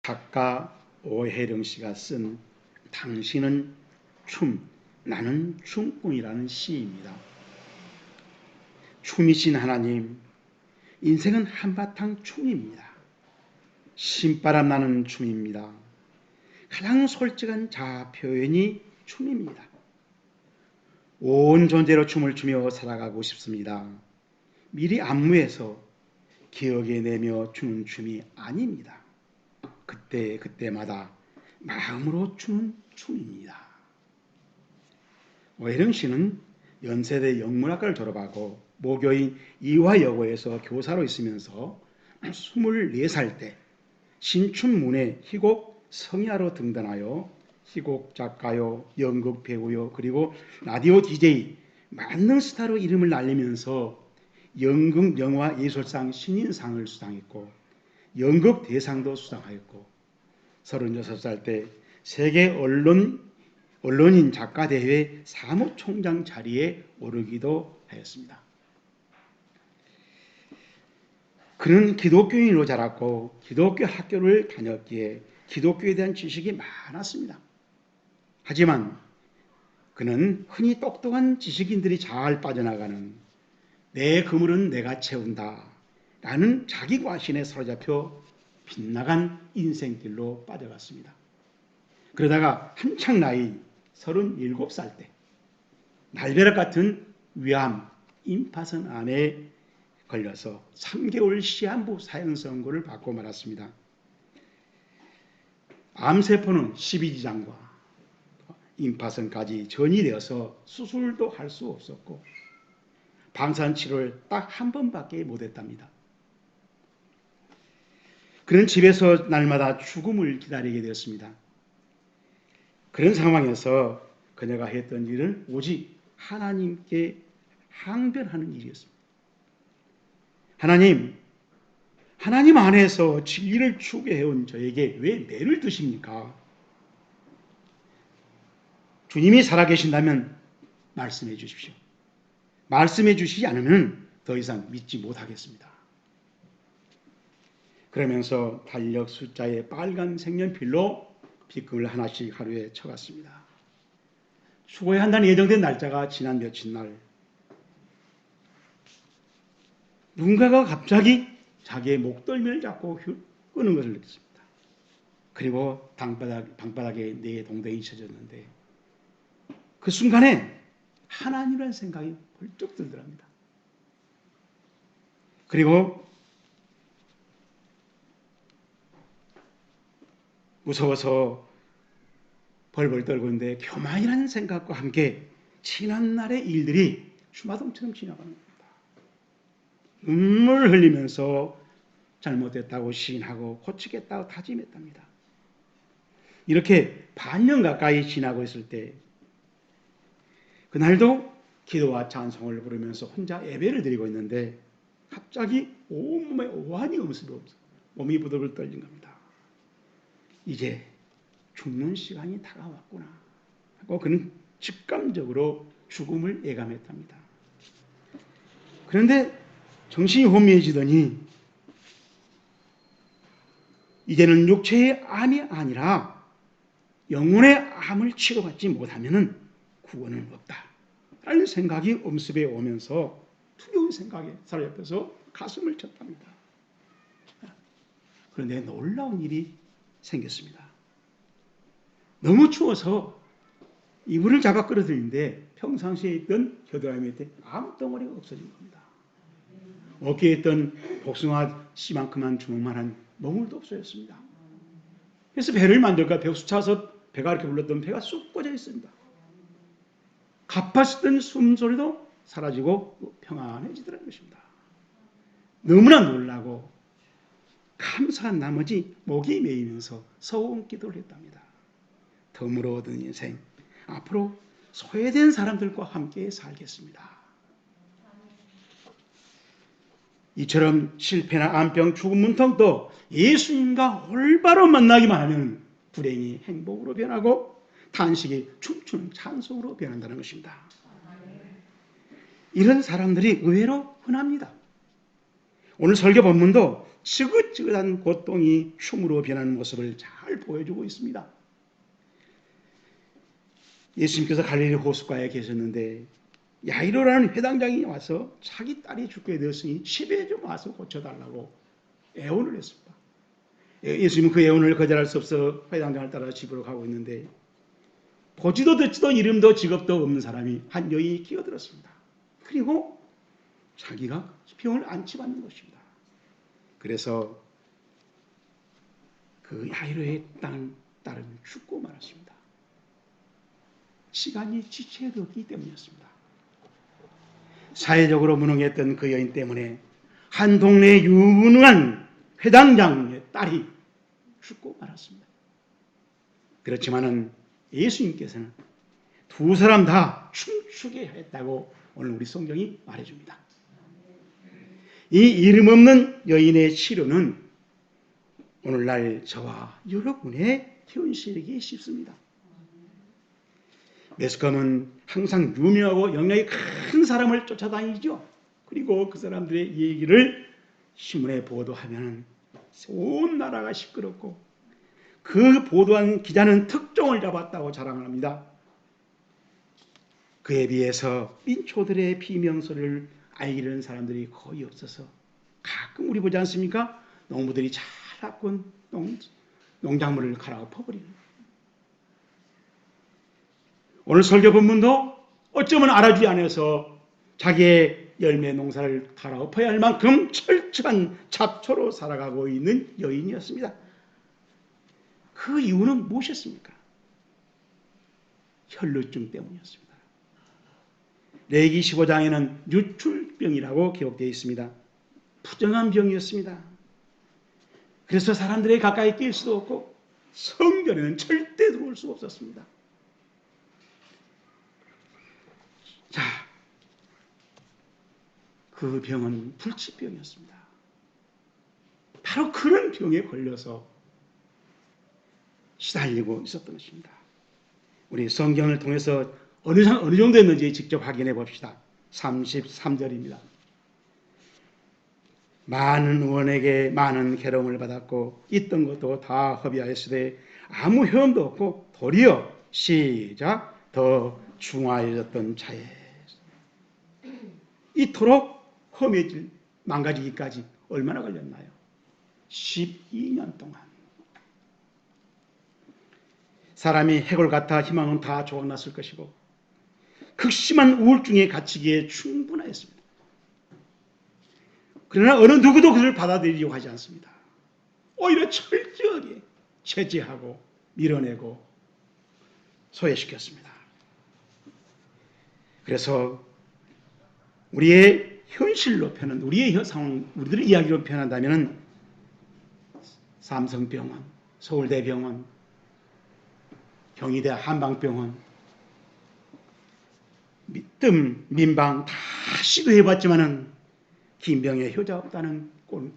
작가 오혜령 씨가 쓴 당신은 춤, 나는 춤꾼이라는 시입니다. 춤이신 하나님, 인생은 한바탕 춤입니다. 신바람 나는 춤입니다. 가장 솔직한 자아 표현이 춤입니다. 온 존재로 춤을 추며 살아가고 싶습니다. 미리 안무해서 기억에 내며 추는 춤이 아닙니다. 그때마다 마음으로 추는 춤입니다. 오혜령 씨는 연세대 영문학과를 졸업하고 모교인 이화여고에서 교사로 있으면서 24살 때 신춘문예 희곡 성야로 등단하여 희곡 작가요, 연극 배우요, 그리고 라디오 DJ 만능 스타로 이름을 날리면서 연극 영화 예술상 신인상을 수상했고 연극 대상도 수상하였고 36살 때 세계 언론인 작가대회 사무총장 자리에 오르기도 하였습니다. 그는 기독교인으로 자랐고 기독교 학교를 다녔기에 기독교에 대한 지식이 많았습니다. 하지만 그는 흔히 똑똑한 지식인들이 잘 빠져나가는 내 그물은 내가 채운다 라는 자기 과신에 사로잡혀 빗나간 인생길로 빠져갔습니다. 그러다가 한창 나이 37살 때 날벼락 같은 위암, 임파선 암에 걸려서 3개월 시한부 사형 선고를 받고 말았습니다. 암세포는 12지장과 임파선까지 전이되어서 수술도 할 수 없었고 방사치료를 딱 한 번밖에 못했답니다. 그는 집에서 날마다 죽음을 기다리게 되었습니다. 그런 상황에서 그녀가 했던 일은 오직 하나님께 항변하는 일이었습니다. 하나님 안에서 진리를 추구해온 저에게 왜 매를 드십니까? 주님이 살아계신다면 말씀해 주십시오. 말씀해 주시지 않으면 더 이상 믿지 못하겠습니다. 그러면서 달력 숫자에 빨간 색연필로 빗금을 하나씩 하루에 쳐갔습니다. 수고해야 한다는 예정된 날짜가 지난 며칠 날 누군가가 갑자기 자기의 목덜미를 잡고 끄는 것을 느꼈습니다. 그리고 방바닥에 네 동댕이 쳐졌는데 그 순간에 하나님이라는 생각이 벌쩍 들더랍니다. 그리고 무서워서 벌벌 떨고 있는데 교만이라는 생각과 함께 지난날의 일들이 주마등처럼 지나가는 겁니다. 눈물 흘리면서 잘못됐다고 시인하고 고치겠다고 다짐했답니다. 이렇게 반년 가까이 지나고 있을 때 그날도 기도와 찬송을 부르면서 혼자 예배를 드리고 있는데 갑자기 온몸에 오한이 음습이 몸이 부들부들 떨린 겁니다. 이제 죽는 시간이 다가왔구나 하고 그는 직감적으로 죽음을 예감했답니다. 그런데 정신이 혼미해지더니 이제는 육체의 암이 아니라 영혼의 암을 치료받지 못하면 구원은 없다 라는 생각이 엄습해 오면서 두려운 생각에 사로잡혀서 가슴을 쳤답니다. 그런데 놀라운 일이 생겼습니다. 너무 추워서 이불을 잡아 끌어들이는데 평상시에 있던 겨드랑이 밑에 암덩어리가 없어진 겁니다. 어깨에 있던 복숭아 씨만큼만 주먹만한 몽울도 없어졌습니다. 그래서 배를 만들까 배가 수차서 배가 이렇게 불렀던 배가 쑥 꺼져 있습니다. 가팠던 숨소리도 사라지고 평안해지더라는 것입니다. 너무나 놀라고 감사한 나머지 목이 메이면서 서운 기도를 했답니다. 덤으로 얻은 인생, 앞으로 소외된 사람들과 함께 살겠습니다. 이처럼 실패나 암병, 죽음, 문턱도 예수님과 올바로 만나기만 하면 불행이 행복으로 변하고 탄식이 춤추는 찬송으로 변한다는 것입니다. 이런 사람들이 의외로 흔합니다. 오늘 설교 본문도 지긋지긋한 고통이 춤으로 변하는 모습을 잘 보여주고 있습니다. 예수님께서 갈릴리 호숫가에 계셨는데 야이로라는 회당장이 와서 자기 딸이 죽게 되었으니 집에 좀 와서 고쳐달라고 애원을 했습니다. 예수님은 그 애원을 거절할 수 없어 회당장을 따라 집으로 가고 있는데 보지도 듣지도 이름도 직업도 없는 사람이 한 여인이 끼어들었습니다. 그리고 자기가 병을 안치받는 것입니다. 그래서 그 야이로의 딸은 죽고 말았습니다. 시간이 지체되었기 때문이었습니다. 사회적으로 무능했던 그 여인 때문에 한 동네의 유능한 회당장의 딸이 죽고 말았습니다. 그렇지만은 예수님께서는 두 사람 다 춤추게 했다고 오늘 우리 성경이 말해줍니다. 이 이름 없는 여인의 치료는 오늘날 저와 여러분의 현실이기 쉽습니다. 매스컴은 항상 유명하고 영향이 큰 사람을 쫓아다니죠. 그리고 그 사람들의 얘기를 신문에 보도하면 온 나라가 시끄럽고 그 보도한 기자는 특종을 잡았다고 자랑을 합니다. 그에 비해서 민초들의 비명소리를 알기는 사람들이 거의 없어서 가끔 우리 보지 않습니까? 농부들이 자라꾼 농작물을 갈아엎어버리는. 오늘 설교 본문도 어쩌면 알아주지 않아서 자기의 열매 농사를 갈아엎어야 할 만큼 철저한 잡초로 살아가고 있는 여인이었습니다. 그 이유는 무엇이었습니까? 혈루증 때문이었습니다. 레위기 15장에는 유출병이라고 기록되어 있습니다. 부정한 병이었습니다. 그래서 사람들이 가까이 낄 수도 없고 성전에는 절대 들어올 수 없었습니다. 자, 그 병은 불치병이었습니다. 바로 그런 병에 걸려서 시달리고 있었던 것입니다. 우리 성경을 통해서 어느 정도였는지 직접 확인해 봅시다. 33절입니다. 많은 의원에게 많은 괴로움을 받았고 있던 것도 다 허비하였으되 아무 효험도 없고 도리어 시작 더 중하여졌던 자에 이토록 험해질 망가지기까지 얼마나 걸렸나요? 12년 동안. 사람이 해골 같아 희망은 다 조각났을 것이고 극심한 우울증에 갇히기에 충분하였습니다. 그러나 어느 누구도 그를 받아들이려고 하지 않습니다. 오히려 철저하게 제지하고 밀어내고 소외시켰습니다. 그래서 우리의 현실로 표현, 우리의 상황, 우리들의 이야기로 표현한다면 삼성병원, 서울대병원, 경희대 한방병원, 뜸, 민방 다 시도해봤지만은 김병에 효자 없다는 그런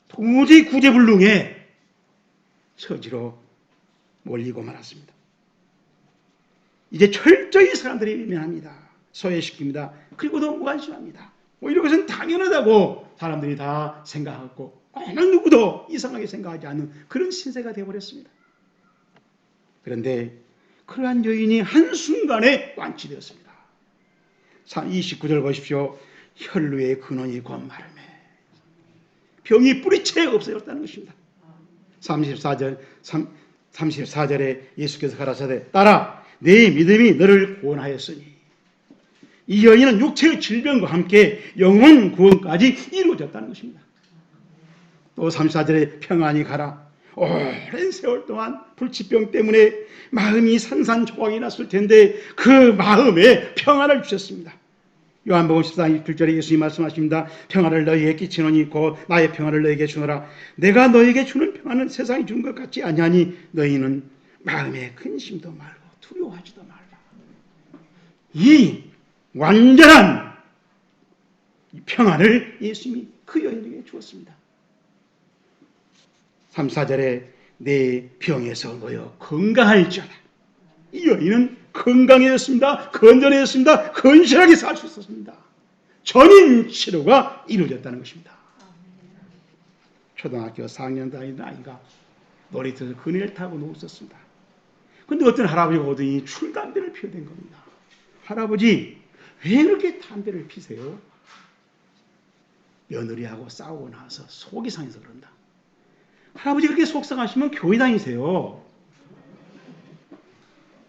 도저히 구제불능의 처지로 몰리고 말았습니다. 이제 철저히 사람들이 외면합니다. 소외시킵니다. 그리고도 무관심합니다. 오히려 그것은 당연하다고 사람들이 다 생각하고 어느 누구도 이상하게 생각하지 않는 그런 신세가 되어버렸습니다. 그런데 그러한 여인이 한순간에 완치되었습니다. 29절 보십시오. 혈루의 근원이 곧 마름에 병이 뿌리채 없어졌다는 것입니다. 34절에 예수께서 가라사대 딸아 네 믿음이 너를 구원하였으니 이 여인은 육체의 질병과 함께 영혼 구원까지 이루어졌다는 것입니다. 또 34절에 평안히 가라. 오랜 세월 동안 불치병 때문에 마음이 산산조각이 났을 텐데 그 마음에 평안을 주셨습니다. 요한복음 14장 1절에 예수님이 말씀하십니다. 평안을 너희에게 끼치노니 곧 나의 평안을 너희에게 주노라. 내가 너희에게 주는 평안은 세상이 주는 것 같지 아니하니 너희는 마음에 근심도 말고 두려워하지도 말라. 이 완전한 평안을 예수님이 그 여인에게 주었습니다. 3, 4절에 내 병에서 놓여 건강할지어다. 이 여인은 건강해졌습니다. 건전해졌습니다. 건실하게 살 수 있었습니다. 전인 치료가 이루어졌다는 것입니다. 초등학교 4학년 다니는 아이가 놀이터에서 그네를 타고 누워 있었습니다. 근데 어떤 할아버지가 오더니 출담배를 피워댄 겁니다. 할아버지, 왜 그렇게 담배를 피세요? 며느리하고 싸우고 나서 속이 상해서 그런다. 할아버지 그렇게 속상하시면 교회 다니세요.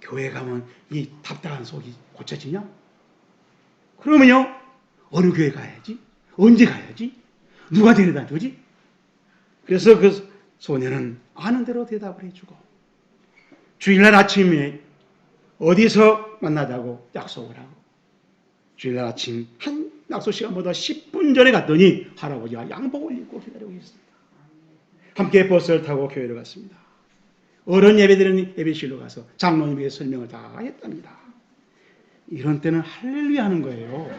교회 가면 이 답답한 속이 고쳐지냐? 그러면요, 어느 교회 가야지? 언제 가야지? 누가 데려다 주지? 그래서 그 소녀는 아는 대로 대답을 해주고 주일날 아침에 어디서 만나자고 약속을 하고 주일날 아침 한 약속 시간보다 10분 전에 갔더니 할아버지가 양복을 입고 기다리고 있습니다. 함께 버스를 타고 교회를 갔습니다. 어른 예배드리는 예배실로 가서 장로님에게 설명을 다 했답니다. 이런 때는 할렐루야 하는 거예요.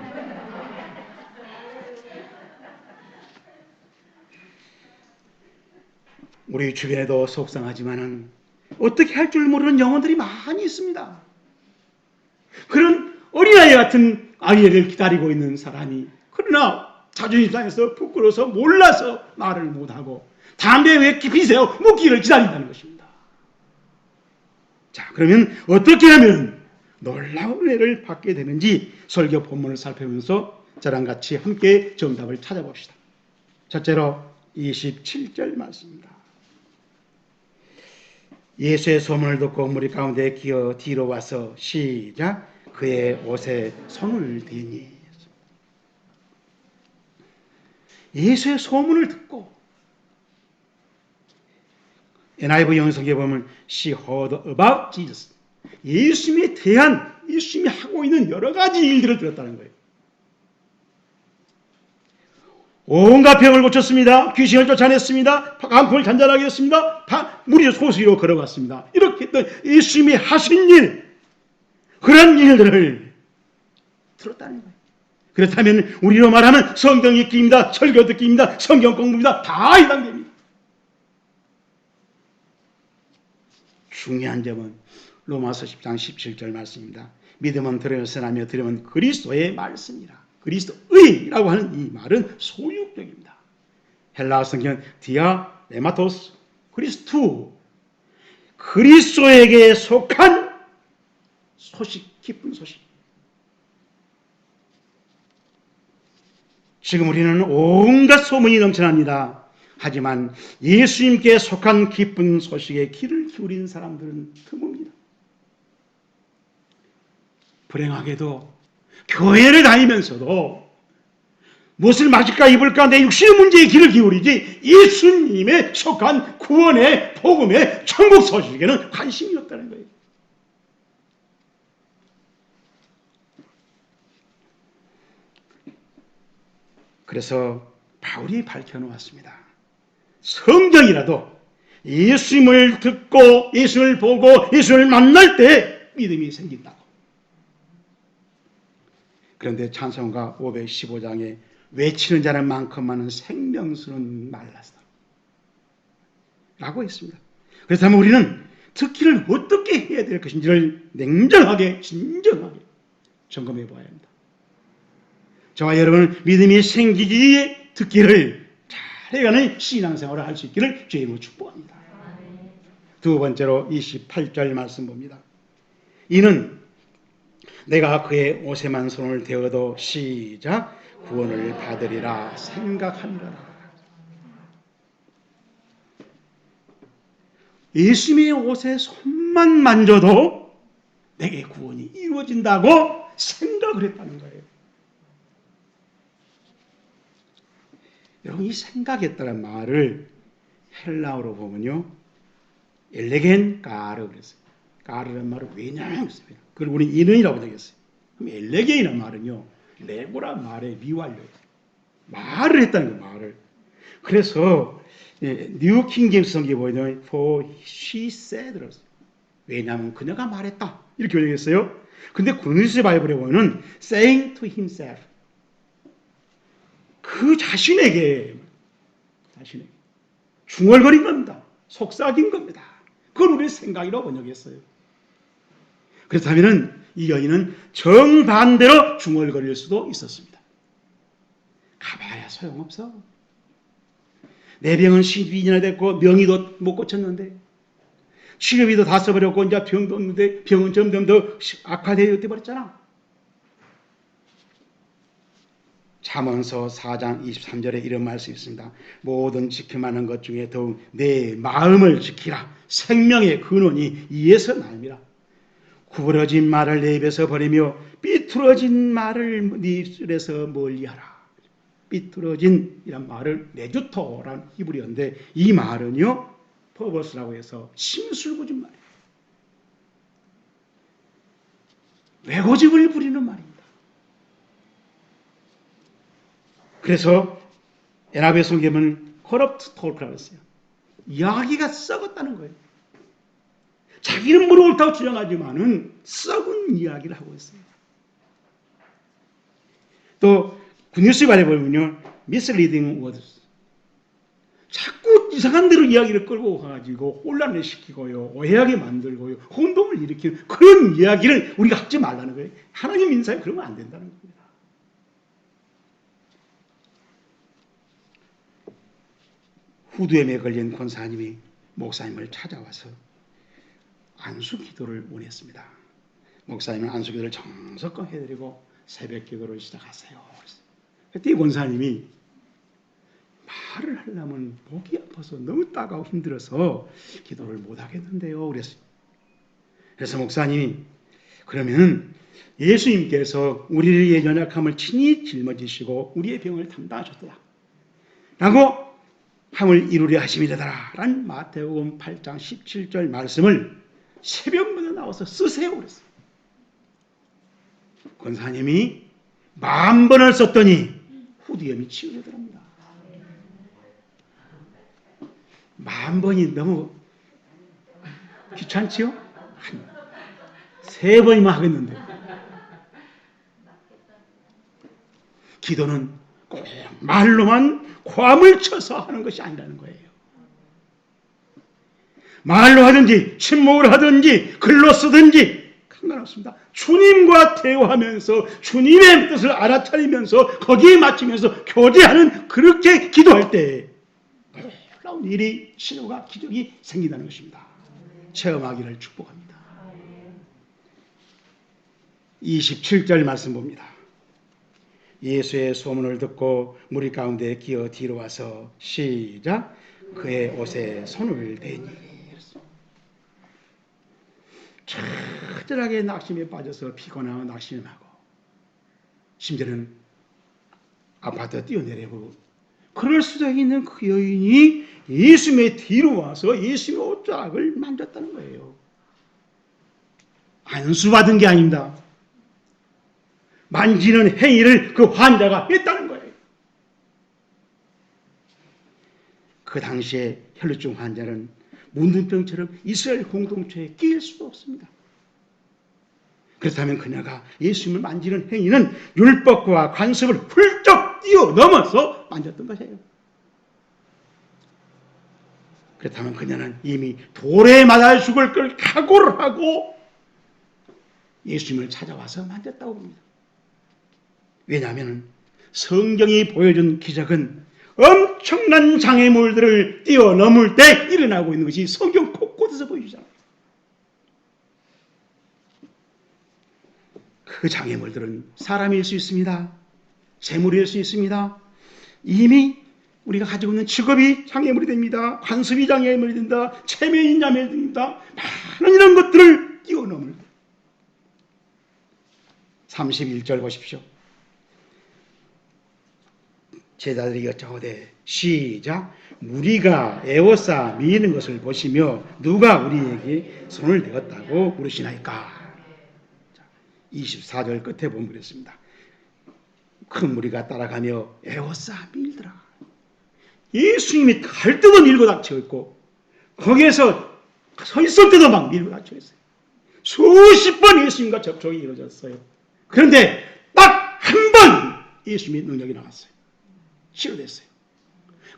우리 주변에도 속상하지만은 어떻게 할 줄 모르는 영혼들이 많이 있습니다. 그런 어린아이 같은 아이를 기다리고 있는 사람이 그러나 자존심 상해서 부끄러워서 몰라서 말을 못하고 담배 왜 피세요? 묻기를 기다린다는 것입니다. 자, 그러면 어떻게 하면 놀라운 은혜를 받게 되는지 설교 본문을 살펴보면서 저랑 같이 함께 정답을 찾아봅시다. 첫째로 27절 말씀입니다. 예수의 소문을 듣고 무리 가운데 기어 뒤로 와서 시작 그의 옷에 손을 대니. 예수의 소문을 듣고 NIV 영성에 보면 She heard about Jesus. 예수님에 대한 예수님이 하고 있는 여러 가지 일들을 들었다는 거예요. 온갖 병을 고쳤습니다. 귀신을 쫓아냈습니다. 간풍을 잔잔하게 했습니다. 무리 소수로 걸어갔습니다. 이렇게 했던 예수님이 하신 일, 그런 일들을 들었다는 거예요. 그렇다면 우리로 말하면 성경 읽기입니다. 설교 듣기입니다. 성경 공부입니다. 다 해당됩니다. 중요한 점은 로마서 10장 17절 말씀입니다. 믿음은 들으면 선하며 들으면 그리스도의 말씀이라. 그리스도의라고 하는 이 말은 소유격입니다. 헬라어 성경은 디아 레마토스 그리스투, 그리스도에게 속한 소식, 기쁜 소식. 지금 우리는 온갖 소문이 넘쳐납니다. 하지만 예수님께 속한 기쁜 소식에 귀를 기울인 사람들은 드뭅니다. 불행하게도 교회를 다니면서도 무엇을 마실까 입을까 내 육신의 문제에 귀를 기울이지 예수님에 속한 구원의 복음의 천국 소식에는 관심이 없다는 거예요. 그래서 바울이 밝혀놓았습니다. 성경이라도 예수님을 듣고 예수님을 보고 예수님을 만날 때 믿음이 생긴다고. 그런데 찬송가 515장에 외치는 자는 많고 많은 생명수는 말랐다 라고 했습니다. 그렇다면 우리는 듣기를 어떻게 해야 될 것인지를 냉정하게 진정하게 점검해 보아야 합니다. 저와 여러분은 믿음이 생기기에 듣기를 잘해가는 신앙생활을 할 수 있기를 주님으로 축복합니다. 두 번째로 28절 말씀 봅니다. 이는 내가 그의 옷에만 손을 대어도 시작 구원을 받으리라 생각하니라. 예수님의 옷에 손만 만져도 내게 구원이 이루어진다고 생각을 했다는 거예요. 여러분, 이 생각했다는 말을 헬라어로 보면요, 엘레겐 까르 그랬어요. 까르라는 말은 왜냐하면 그랬어요. 그걸 우리 인은이라고 적었어요. 그럼 엘레겐이라는 말은요, 레고란 말에 미완료예요. 말을 했다는 거예요, 말을. 그래서 뉴 킹제임스 성경에 보면 for she said 왜냐하면 그녀가 말했다 이렇게 번역했어요. 근데 구니스 바이블에 보면 saying to himself 그 자신에게 중얼거린 겁니다. 속삭인 겁니다. 그걸 우리의 생각이라고 번역했어요. 그렇다면 이 여인은 정반대로 중얼거릴 수도 있었습니다. 가봐야 소용없어. 내 병은 12년이나 됐고 명의도 못 고쳤는데 치료비도 다 써버렸고 이제 병도 없는데 병은 점점 더 악화되어 버렸잖아. 잠언서 4장 23절에 이런 말씀이 있습니다. 모든 지켜만한 것 중에 더욱 내 마음을 지키라. 생명의 근원이 이에서 나옵니다. 구부러진 말을 내 입에서 버리며 삐뚤어진 말을 네 입술에서 멀리하라. 삐뚤어진 이란 말을 내주토라는 히브리어인데 이 말은요 퍼버스라고 해서 심술궂은 말이에요. 외고집을 부리는 말입니다. 그래서 NIV 성경은 corrupt talk라고 했어요. 이야기가 썩었다는 거예요. 자기는 뭐로 옳다고 주장하지만은 썩은 이야기를 하고 있어요. 또 뉴스관에 보면요, misleading words. 자꾸 이상한 대로 이야기를 끌고 가가지고 혼란을 시키고요, 오해하게 만들고요, 혼동을 일으키는 그런 이야기를 우리가 하지 말라는 거예요. 하나님 인사에 그러면 안 된다는 겁니다. 후두염에 걸린 권사님이 목사님을 찾아와서 안수 기도를 원했습니다. 목사님은 안수 기도를 정석껏 해드리고 새벽 기도를 시작하세요. 그때 권사님이 말을 하려면 목이 아파서 너무 따가워 힘들어서 기도를 못 하겠는데요. 그랬어요. 그래서 목사님이 그러면 예수님께서 우리의 연약함을 친히 짊어지시고 우리의 병을 담당하셨더라 라고 함을 이루려 하심이라더라 라는 마태복음 8장 17절 말씀을 새벽마다 나와서 쓰세요 그랬어요. 권사님이 10,000번을 썼더니 후두염이 치유되더랍니다. 10,000번이 너무 귀찮지요? 한 3번이면 하겠는데. 기도는 꼭 말로만 고함을 쳐서 하는 것이 아니라는 거예요. 말로 하든지 침묵을 하든지 글로 쓰든지 상관없습니다. 주님과 대화하면서 주님의 뜻을 알아차리면서 거기에 맞추면서 교제하는 그렇게 기도할 때 놀라운 일이 치료가 기적이 생긴다는 것입니다. 체험하기를 축복합니다. 27절 말씀 봅니다. 예수의 소문을 듣고 무리 가운데 기어 뒤로 와서 시작 그의 옷에 손을 대니 처절하게 낙심에 빠져서 피곤하고 낙심하고 심지어는 아파트 뛰어내리고 그럴 수도 있는 그 여인이 예수님의 뒤로 와서 예수님의 옷자락을 만졌다는 거예요. 안수받은 게 아닙니다. 만지는 행위를 그 환자가 했다는 거예요. 그 당시에 혈루증 환자는 문둥병처럼 이스라엘 공동체에 끼일 수도 없습니다. 그렇다면 그녀가 예수님을 만지는 행위는 율법과 관습을 훌쩍 뛰어넘어서 만졌던 것이에요. 그렇다면 그녀는 이미 돌에 맞아 죽을 걸 각오를 하고 예수님을 찾아와서 만졌다고 봅니다. 왜냐하면 성경이 보여준 기적은 엄청난 장애물들을 뛰어넘을 때 일어나고 있는 것이 성경 곳곳에서 보여주잖아요. 그 장애물들은 사람일 수 있습니다. 재물일 수 있습니다. 이미 우리가 가지고 있는 직업이 장애물이 됩니다. 관습이 장애물이 된다. 체면이 장애물이 됩니다. 많은 이런 것들을 뛰어넘을 때 31절 보십시오. 제자들이 여쭤오되 시작 무리가 에워싸 미는 것을 보시며 누가 우리에게 손을 대었다고 물으시나이까. 24절 끝에 보면 그랬습니다. 큰 무리가 따라가며 에워싸 밀더라. 예수님이 갈 때도 밀고 닥쳐 있고 거기에서 서 있을 때도 막 밀고 닥쳐 있어요. 수십 번 예수님과 접촉이 이루어졌어요. 그런데 딱 한 번 예수님의 능력이 나왔어요. 치료됐어요.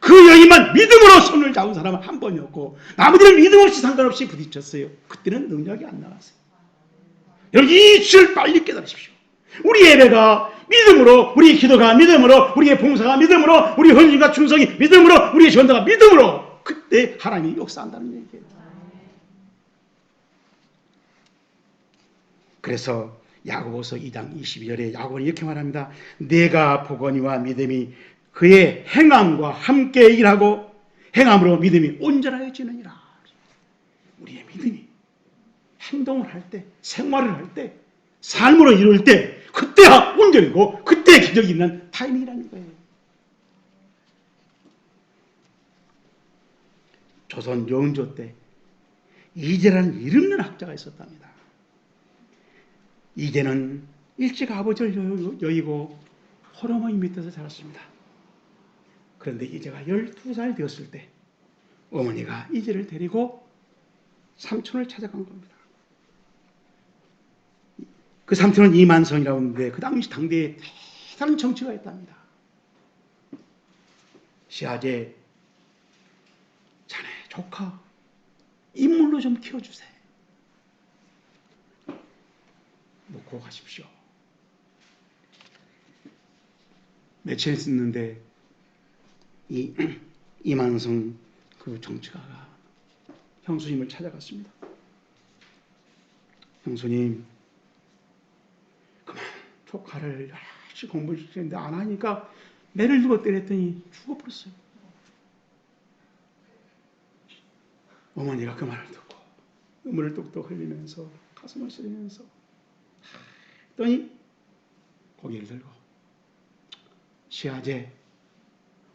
그 여인만 믿음으로 손을 잡은 사람은 한 번이었고 나머지는 믿음 없이 상관없이 부딪혔어요. 그때는 능력이 안 나왔어요. 여러분 이 이치를 빨리 깨달으십시오. 우리 예배가 믿음으로 우리의 기도가 믿음으로 우리의 봉사가 믿음으로 우리의 헌신과 충성이 믿음으로 우리의 전도가 믿음으로 그때 하나님이 역사한다는 얘기예요. 그래서 야고보서 2장 22절에 야고보는 이렇게 말합니다. 내가 보거니와 믿음이 그의 행함과 함께 일하고 행함으로 믿음이 온전하여지느니라. 우리의 믿음이 행동을 할 때, 생활을 할 때, 삶으로 이룰 때 그때야 온전이고 그때 기적이 있는 타이밍이라는 거예요. 조선 영조 때 이재라는 이름 있는 학자가 있었답니다. 이재는 일찍 아버지를 여의고 호르몬 밑에서 자랐습니다. 그런데 이재가 12살 되었을 때 어머니가 이재를 데리고 삼촌을 찾아간 겁니다. 그 삼촌은 이만성이라고 하는데 그 당시 당대에 대단한 정치가 있답니다. 시아제, 자네 조카 인물로 좀 키워주세요. 놓고 가십시오. 며칠 있었는데 이만성 그 정치가가 형수님을 찾아갔습니다. 형수님, 그만 조카를 열심히 공부시키는데 안 하니까 매를 두고 때렸더니 죽어버렸어요. 어머니가 그 말을 듣고 눈물을 뚝뚝 흘리면서 가슴을 쓰리면서 했더니 고개를 들고 시아제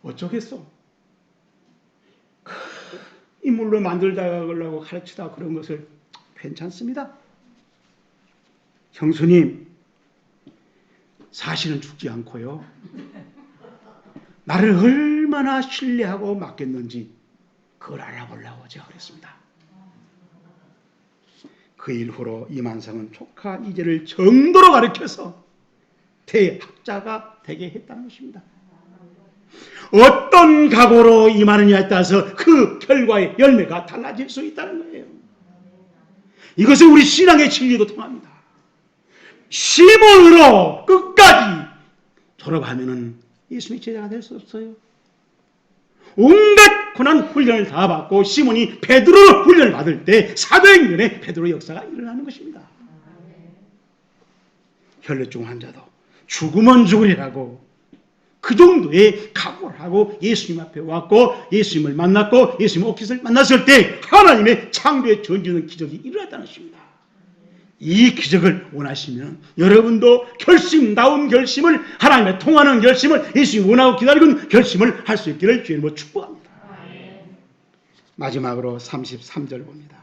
어쩌겠소? 그 인물로 만들다가려고 가르치다 그런 것을 괜찮습니다. 형수님, 사실은 죽지 않고요. 나를 얼마나 신뢰하고 맡겼는지 그걸 알아보려고 제가 그랬습니다. 그 이후로 이만성은 조카 이재를 정도로 가르쳐서 대학자가 되게 했다는 것입니다. 어떤 각오로 임하느냐에 따라서 그 결과의 열매가 달라질 수 있다는 거예요. 이것은 우리 신앙의 진리도 통합니다. 시몬으로 끝까지 졸업하면은 예수님의 제자가 될 수 없어요. 온갖 고난 훈련을 다 받고 시몬이 베드로 훈련을 받을 때 사도행전에 베드로 역사가 일어나는 것입니다. 혈류증 환자도 죽으면 죽으리라고 그 정도의 각오를 하고 예수님 앞에 왔고 예수님을 만났고 예수님 오킷을 만났을 때 하나님의 창조의 전지는 기적이 일어났다는 것입니다. 이 기적을 원하시면 여러분도 결심다운 결심을 하나님의 통하는 결심을 예수님이 원하고 기다리고 있는 결심을 할 수 있기를 주님으로 축복합니다. 마지막으로 33절 봅니다.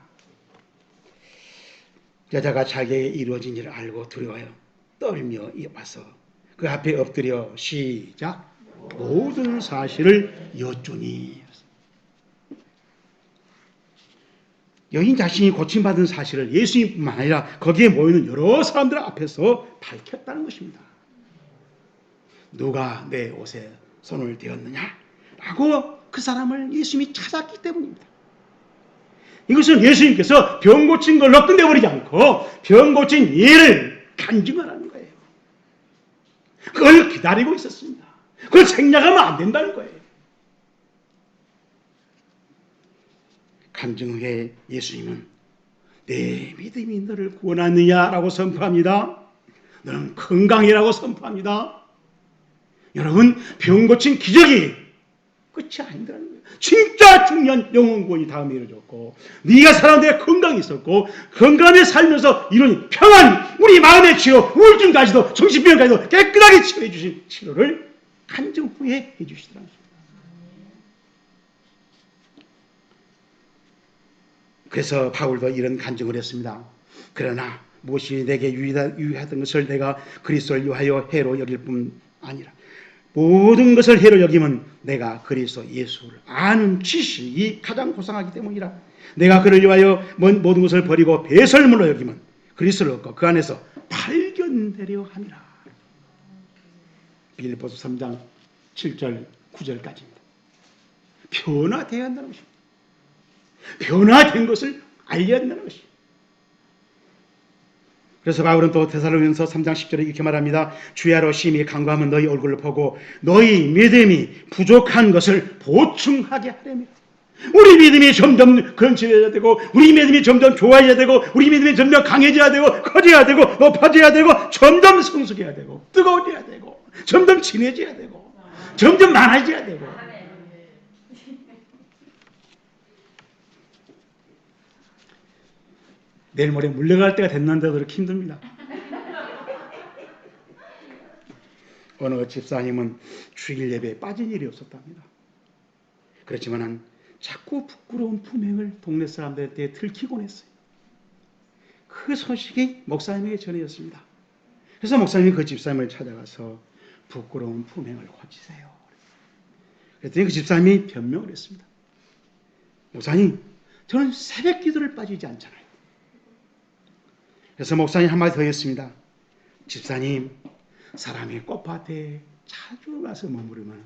여자가 자기에게 이루어진 일을 알고 두려워요. 떨며 와서 그 앞에 엎드려 시작 모든 사실을 여쭈니. 여인 자신이 고침받은 사실을 예수님뿐만 아니라 거기에 모이는 여러 사람들 앞에서 밝혔다는 것입니다. 누가 내 옷에 손을 대었느냐? 라고 그 사람을 예수님이 찾았기 때문입니다. 이것은 예수님께서 병 고친 걸로 끝내버리지 않고 병 고친 일을 간증하라는 거예요. 그걸 기다리고 있었습니다. 그걸 생략하면 안 된다는 거예요. 간증 후에 예수님은 내 믿음이 너를 구원하느냐라고 선포합니다. 너는 건강이라고 선포합니다. 여러분, 병 고친 기적이 끝이 아니라는 거예요. 진짜 중요한 영혼 구원이 다음에 이루어졌고 네가 사람들의 건강이 있었고 건강에 살면서 이룬 평안, 우리 마음의 치료, 우울증까지도 정신병까지도 깨끗하게 치료해 주신 치료를 간증 후에 해 주시더라고요. 그래서 바울도 이런 간증을 했습니다. 그러나 무엇이 내게 유의하던 것을 내가 그리스도를 위하여 해로 여길 뿐 아니라 모든 것을 해로 여기면 내가 그리스도 예수를 아는 지식이 가장 고상하기 때문이라. 내가 그를 위하여 모든 것을 버리고 배설물로 여기면 그리스도를 얻고 그 안에서 발견되려 함이라. 빌립보서 3장 7절 9절까지입니다. 변화되어야 한다는 것입니다. 변화된 것을 알려야 한다는 것입니다. 그래서 바울은 또 데살로니가서 3장 10절에 이렇게 말합니다. 주야로 심히 간구하면 너희 얼굴을 보고 너희 믿음이 부족한 것을 보충하게 하려며. 우리 믿음이 점점 근처해야 되고, 우리 믿음이 점점 좋아져야 되고, 우리 믿음이 점점 강해져야 되고, 커져야 되고, 높아져야 되고, 점점 성숙해야 되고, 뜨거워져야 되고, 점점 진해져야 되고, 점점 많아져야 되고. 내일 모레 물러갈 때가 됐는데도 그렇게 힘듭니다. 어느 집사님은 주일 예배에 빠진 일이 없었답니다. 그렇지만 자꾸 부끄러운 품행을 동네 사람들한테 들키곤 했어요. 그 소식이 목사님에게 전해졌습니다. 그래서 목사님이 그 집사님을 찾아가서 부끄러운 품행을 고치세요. 그랬더니 그 집사님이 변명을 했습니다. 목사님, 저는 새벽 기도를 빠지지 않잖아요. 그래서 목사님 한마디 더 했습니다. 집사님, 사람이 꽃밭에 자주 가서 머무르면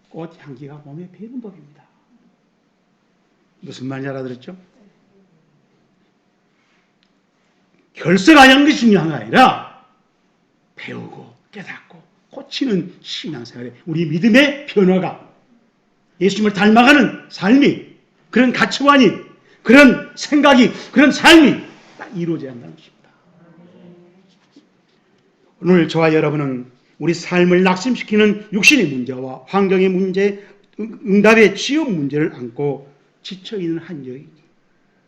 꽃 향기가 몸에 배는 법입니다. 무슨 말인지 알아들었죠? 결석하는 것이 중요한 게 아니라 배우고 깨닫고 고치는 신앙생활에 우리 믿음의 변화가, 예수님을 닮아가는 삶이, 그런 가치관이, 그런 생각이, 그런 삶이 딱 이루어져야 한다는 것입니다. 오늘 저와 여러분은 우리 삶을 낙심시키는 육신의 문제와 환경의 문제, 응답의 취업 문제를 안고 지쳐있는 한 여인이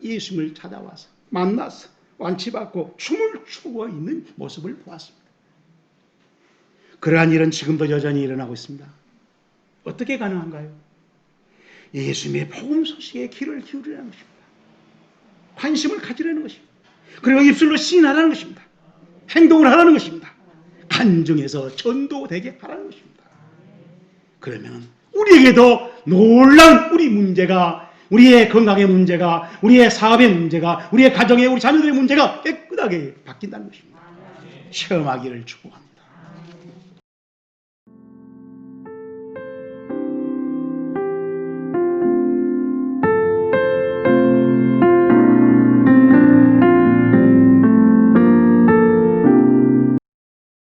예수님을 찾아와서 만나서 완치받고 춤을 추고 있는 모습을 보았습니다. 그러한 일은 지금도 여전히 일어나고 있습니다. 어떻게 가능한가요? 예수님의 복음 소식에 귀를 기울이라는 것입니다. 관심을 가지라는 것입니다. 그리고 입술로 시인하라는 것입니다. 행동을 하라는 것입니다. 간증해서 전도되게 하라는 것입니다. 그러면 우리에게도 놀라운 우리 문제가, 우리의 건강의 문제가, 우리의 사업의 문제가, 우리의 가정의, 우리 자녀들의 문제가 깨끗하게 바뀐다는 것입니다. 체험하기를 축복합니다.